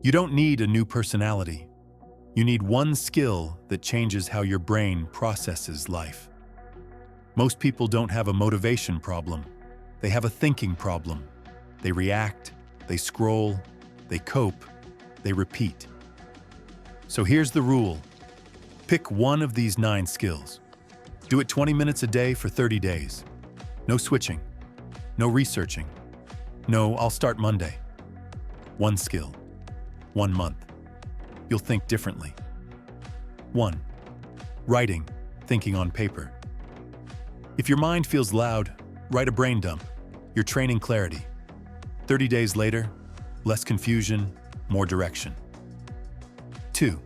You don't need a new personality. You need one skill that changes how your brain processes life. Most people don't have a motivation problem. They have a thinking problem. They react, they scroll, they cope, they repeat. So here's the rule. Pick one of these 9 skills. Do it 20 minutes a day for 30 days. No switching. No researching. No, I'll start Monday. One skill. 1 month. You'll think differently. 1. Writing, thinking on paper. If your mind feels loud, write a brain dump. You're training clarity. 30 days later, less confusion, more direction. 2.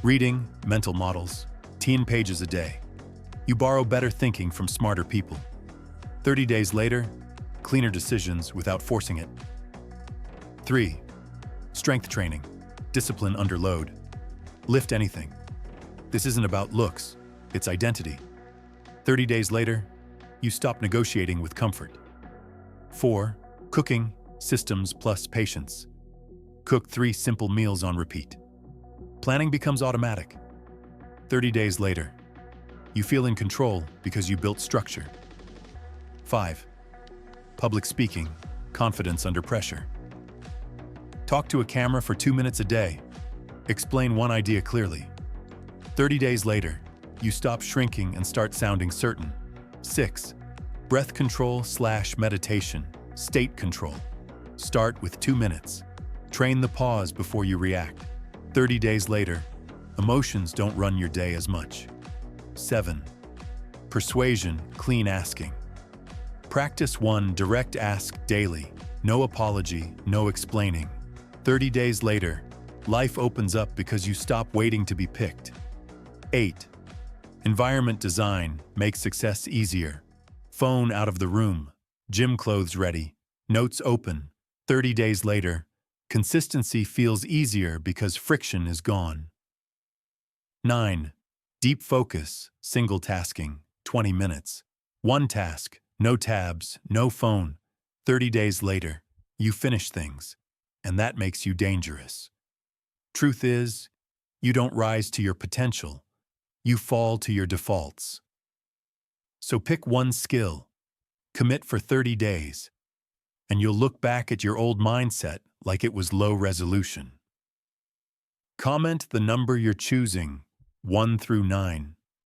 Reading, mental models, 10 pages a day. You borrow better thinking from smarter people. 30 days later, cleaner decisions without forcing it. 3. Strength training, discipline under load. Lift anything. This isn't about looks, it's identity. 30 days later, you stop negotiating with comfort. 4. Cooking, systems plus patience. Cook 3 simple meals on repeat. Planning becomes automatic. 30 days later, you feel in control because you built structure. 5. Public speaking, confidence under pressure. Talk to a camera for 2 minutes a day. Explain one idea clearly. 30 days later, you stop shrinking and start sounding certain. 6. Breath control / meditation, state control. Start with 2 minutes. Train the pause before you react. 30 days later, emotions don't run your day as much. 7. Persuasion, clean asking. Practice 1 direct ask daily. No apology, no explaining. 30 days later, life opens up because you stop waiting to be picked. 8. Environment design, make success easier. Phone out of the room, gym clothes ready, notes open. 30 days later, consistency feels easier because friction is gone. 9. Deep focus, single tasking, 20 minutes. One task, no tabs, no phone. 30 days later, you finish things, and that makes you dangerous. Truth is, you don't rise to your potential. You fall to your defaults. So pick one skill, commit for 30 days, and you'll look back at your old mindset like it was low resolution. Comment the number you're choosing, 1 through 9.